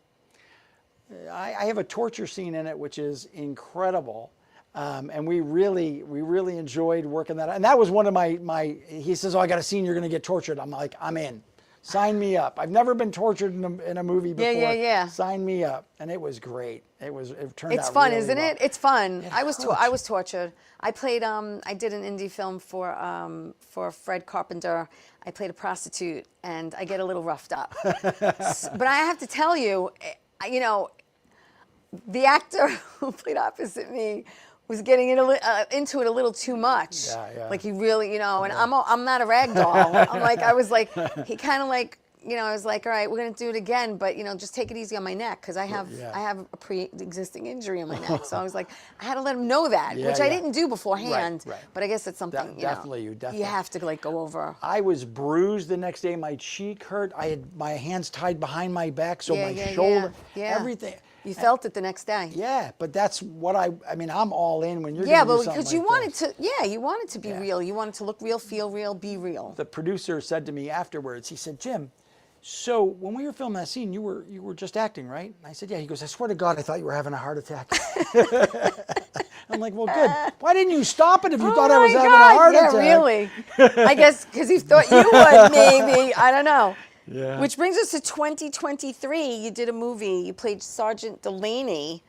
I have a torture scene in it, which is incredible. And we really enjoyed working that out. And that was one of my he says, oh, I got a scene, you're going to get tortured. I'm like, I'm in. Sign me up. I've never been tortured in a movie before. Yeah. Sign me up. And it was great. It turned out It's fun, really isn't well. it? It's fun. It I was hurts. tortured. I played I did an indie film for Fred Carpenter. I played a prostitute, and I get a little roughed up. But I have to tell you, the actor who played opposite me was getting into it a little too much. Yeah. Like he really, and I'm not a rag doll. I was like, he kind of like, I was like, all right, we're gonna do it again, but just take it easy on my neck because I have a pre-existing injury on my neck. So I was like, I had to let him know that, which I didn't do beforehand. Right. But I guess it's something you have to like go over. I was bruised the next day. My cheek hurt. I had my hands tied behind my back, so my shoulder, everything. You felt it the next day. Yeah, but that's what I'm all in when you're but gonna do something because you like wanted this. you wanted to be real. You wanted to look real, feel real, be real. The producer said to me afterwards, he said, Jim, so when we were filming that scene, you were just acting, right? And I said, yeah. He goes, I swear to God, I thought you were having a heart attack. I'm like, well, good. Why didn't you stop it if you thought I was having a heart attack? Yeah, really. I guess because he thought you would, maybe. I don't know. Yeah. Which brings us to 2023. You did a movie. You played Sergeant Delaney,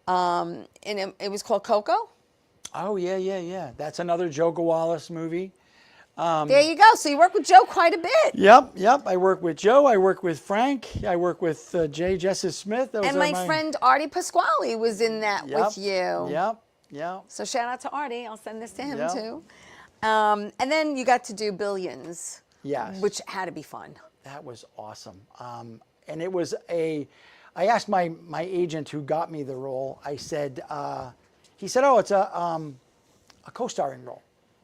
and it was called Coco. Oh, yeah. That's another Joe Wallace movie. There you go. So you work with Joe quite a bit. Yep. I work with Joe. I work with Frank. I work with Jesse Smith. And my friend Artie Pasquale was in that with you. Yep. So shout out to Artie. I'll send this to him too. And then you got to do Billions. Yes. Which had to be fun. That was awesome. And it was I asked my agent who got me the role, I said, he said, oh, it's a co-starring role.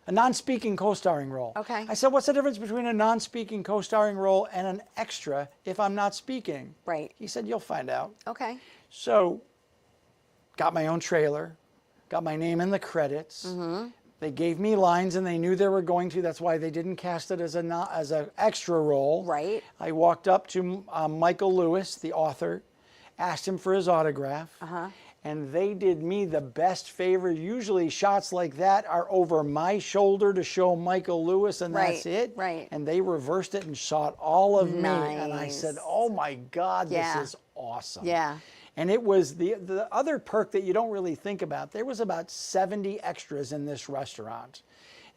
A non-speaking co-starring role. Okay. I said, what's the difference between a non-speaking co-starring role and an extra if I'm not speaking? Right. He said, you'll find out. Okay. So, got my own trailer, got my name in the credits. Mm-hmm. They gave me lines and they knew they were going to. That's why they didn't cast it as an extra role. Right. I walked up to Michael Lewis, the author, asked him for his autograph. And they did me the best favor. Usually shots like that are over my shoulder to show Michael Lewis, and that's it. Right. And they reversed it and shot all of me. And I said, oh my God, this is awesome. Yeah. And it was the other perk that you don't really think about. There was about 70 extras in this restaurant.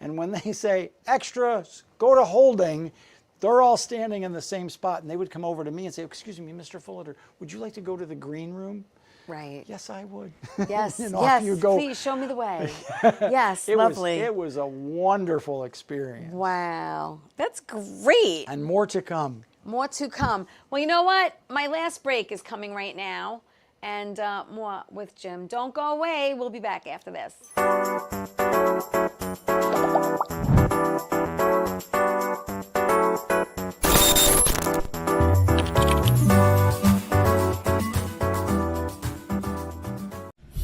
And when they say, extras, go to holding, they're all standing in the same spot. And they would come over to me and say, excuse me, Mr. Fulater, would you like to go to the green room? Right. Yes, I would. Yes, yes, you go. Please show me the way. Yes, lovely. It was a wonderful experience. Wow, that's great. And more to come. More to come. Well, you know what? My last break is coming right now, and more with Jim. Don't go away. We'll be back after this.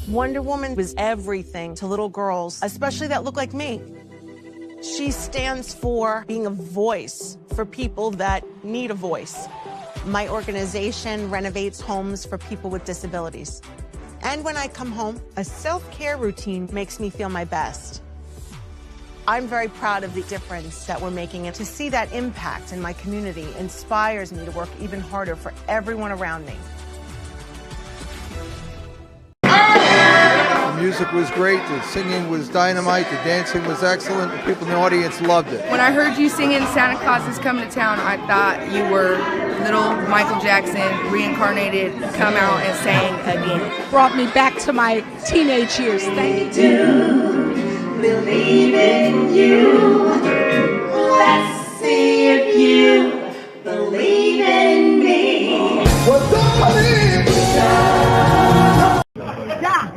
Wonder Woman was everything to little girls, especially that look like me. She stands for being a voice for people that need a voice. My organization renovates homes for people with disabilities. And when I come home, a self-care routine makes me feel my best. I'm very proud of the difference that we're making, and to see that impact in my community inspires me to work even harder for everyone around me. The music was great, the singing was dynamite, the dancing was excellent, the people in the audience loved it. When I heard you singing Santa Claus is Coming to Town, I thought you were little Michael Jackson reincarnated, come out and sang again. Brought me back to my teenage years. Thank you. Do believe in you. Let's see if you believe in me. Doc,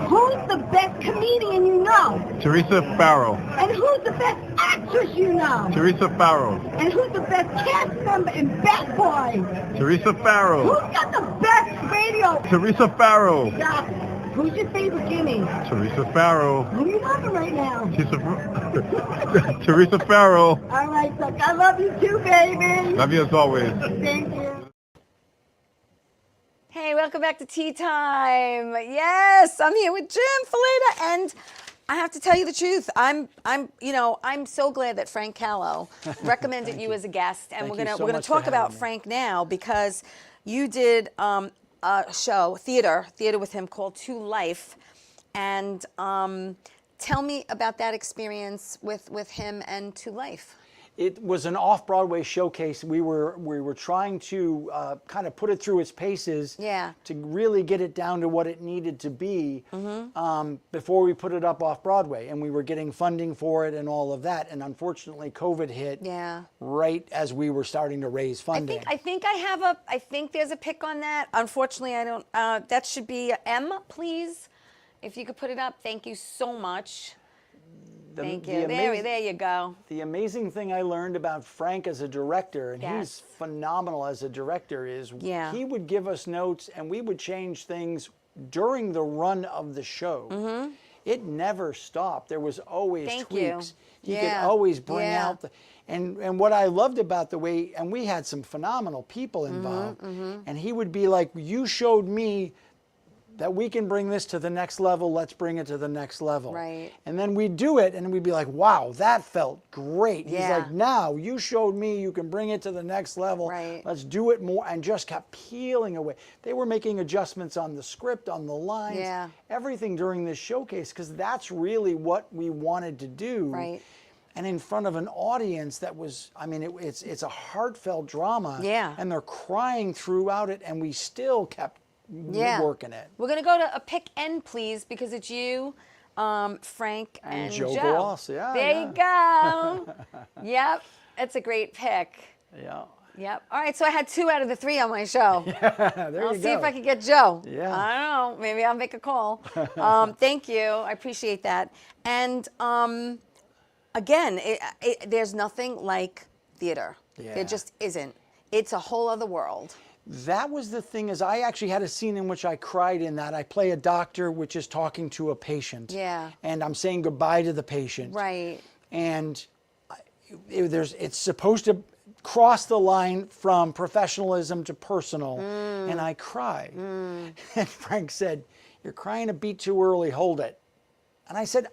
who's the best comedian you know? Theresa Farrell. And who's the best actress you know? Theresa Farrell. And who's the best cast member in Bad Boys? Theresa Farrell. Who's got the best radio? Theresa Farrell. Doc, who's your favorite Jimmy? Theresa Farrell. Who are you loving right now? Theresa Farrell. All right, Doc, I love you too, baby. Love you as always. Thank you. Hey, welcome back to Tea Time. Yes, I'm here with Jim Fulater, and I have to tell you the truth. I'm so glad that Frank Callow recommended you as a guest, and we're gonna talk about Frank now because you did a show, theater with him called To Life, and tell me about that experience with him and To Life. it was an off-Broadway showcase. We were trying to kind of put it through its paces to really get it down to what it needed to be before we put it up off-Broadway. And we were getting funding for it and all of that. And unfortunately, COVID hit right as we were starting to raise funding. I think there's a pick on that. Unfortunately, I don't. That should be M, please. If you could put it up, thank you so much. Thank you. There you go. The amazing thing I learned about Frank as a director, and he's phenomenal as a director, is he would give us notes and we would change things during the run of the show. It never stopped. There was always tweaks. He could always bring out the... And what I loved about the way, and we had some phenomenal people involved, and he would be like, you showed me that we can bring this to the next level, let's bring it to the next level. Right. And then we'd do it, and we'd be like, wow, that felt great. He's like, now, you showed me you can bring it to the next level. Right. Let's do it more, and just kept peeling away. They were making adjustments on the script, on the lines, everything during this showcase, because that's really what we wanted to do. Right. And in front of an audience that was, I mean, it's a heartfelt drama. And they're crying throughout it, and we still kept working it. We're going to go to a pick N, please, because it's you, Frank, and Joe. Gloss. There you go. Yep. It's a great pick. Yep. All right, so I had 2 out of the 3 on my show. I'll see if I can get Joe. I don't know. Maybe I'll make a call. Thank you. I appreciate that. And again, there's nothing like theater. There just isn't. It's a whole other world. That was the thing, is I actually had a scene in which I cried in that. I play a doctor, which is talking to a patient. And I'm saying goodbye to the patient. Right. And it's supposed to cross the line from professionalism to personal. And I cry. And Frank said, you're crying a beat too early, hold it. And I said,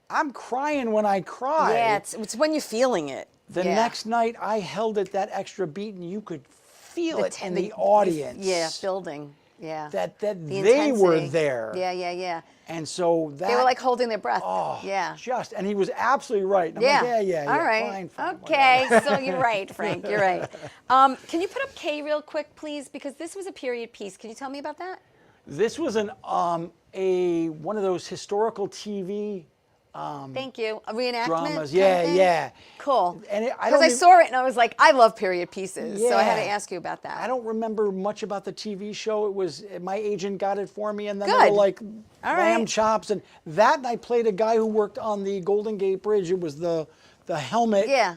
I'm crying when I cry. Yeah, it's when you're feeling it. The next night, I held it that extra beat, and you could feel it in the audience. Building. That they were there. Yeah. And so that... They were like holding their breath. And he was absolutely right. And I'm like, all right. Fine, okay, so you're right, Frank, you're right. Can you put up K real quick, please? Because this was a period piece. Can you tell me about that? This was one of those historical TV thank you. A reenactment? Dramas. Yeah. Cool. Because I saw it and I was like, I love period pieces. So I had to ask you about that. I don't remember much about the TV show. It was, my agent got it for me, and then they were like lamb chops and that, and I played a guy who worked on the Golden Gate Bridge. It was the helmet. Yeah.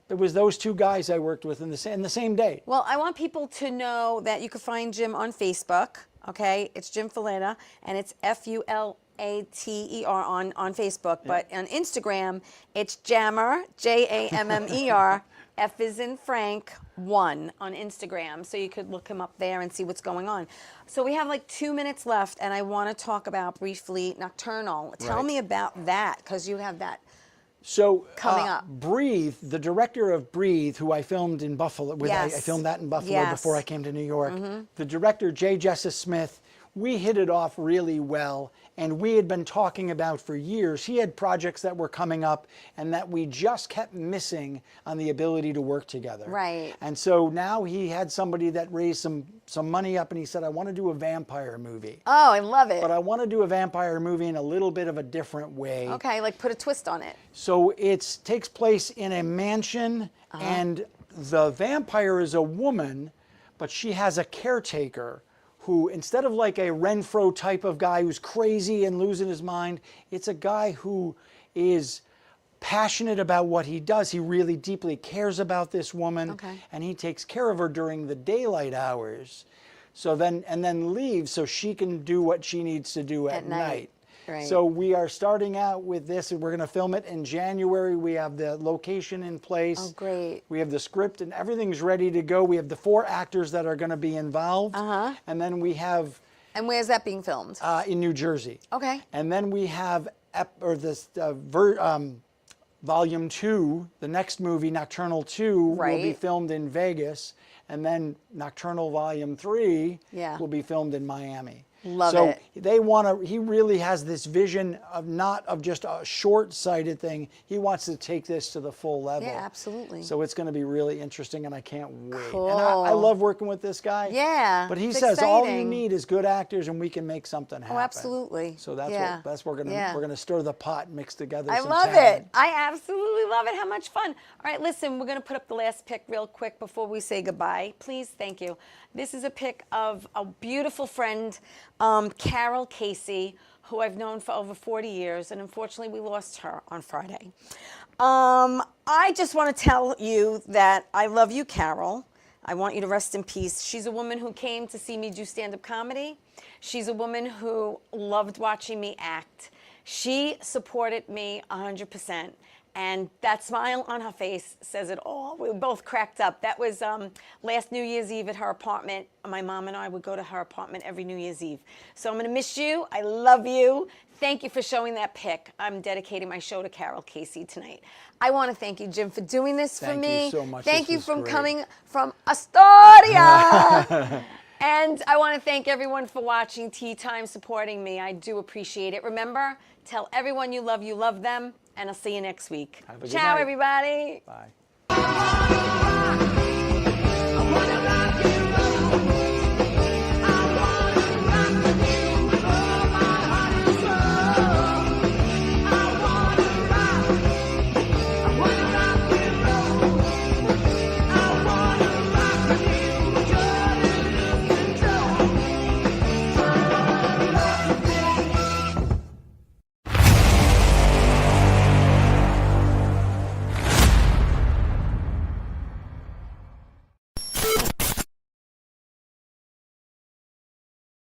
It was those 2 guys I worked with in the same day. Well, I want people to know that you can find Jim on Facebook. Okay, it's Jim Fulater, and it's Fulater on Facebook, but on Instagram, it's Jammer, Jammer, F is in Frank, 1 on Instagram. So you could look him up there and see what's going on. So we have like 2 minutes left, and I want to talk about briefly Nocturnal. Tell me about that, because you have that coming up. Breathe, the director of Breathe, who I filmed in Buffalo, I filmed that in Buffalo before I came to New York. The director, J. Jessa Smith, we hit it off really well, and we had been talking about for years. He had projects that were coming up and that we just kept missing on the ability to work together. Right. And so now he had somebody that raised some money up, and he said, I want to do a vampire movie. Oh, I love it. But I want to do a vampire movie in a little bit of a different way. Okay, like put a twist on it. So it takes place in a mansion, and the vampire is a woman, but she has a caretaker who, instead of like a Renfro type of guy who's crazy and losing his mind, it's a guy who is passionate about what he does. He really deeply cares about this woman, and he takes care of her during the daylight hours. And then leaves so she can do what she needs to do at night. Right. So we are starting out with this, and we're going to film it in January. We have the location in place. Oh, great. We have the script, and everything's ready to go. We have the 4 actors that are going to be involved. And then we have... And where's that being filmed? In New Jersey. Okay. And then we have Volume 2, the next movie, Nocturnal 2, will be filmed in Vegas. And then Nocturnal Volume 3 will be filmed in Miami. Love so it. they want to, he really has this vision of not of just a short-sighted thing. He wants to take this to the full level. Yeah, absolutely. So it's going to be really interesting, and I can't wait. Cool. And I love working with this guy. Yeah, But he it's says all you exciting. need is good actors, and we can make something happen. Oh, absolutely. So that's Yeah. what we're gonna Yeah. we're gonna stir the pot and mix together. I some love talent. it. I absolutely love it. How much fun. All right, listen, we're going to put up the last pic real quick before we say goodbye. Please, thank you. This is a pic of a beautiful friend, Carol Casey, who I've known for over 40 years, and unfortunately we lost her on Friday. I just want to tell you that I love you, Carol. I want you to rest in peace. She's a woman who came to see me do stand-up comedy. She's a woman who loved watching me act. She supported me 100%. And that smile on her face says it all. We both cracked up. That was last New Year's Eve at her apartment. My mom and I would go to her apartment every New Year's Eve. So I'm going to miss you. I love you. Thank you for showing that pic. I'm dedicating my show to Carol Casey tonight. I want to thank you, Jim, for doing this for me. Thank you so much. Thank This you was for great. coming from Astoria. And I want to thank everyone for watching Tea Time, supporting me. I do appreciate it. Remember, tell everyone you love them, and I'll see you next week. Have a good Ciao, night. everybody. Bye.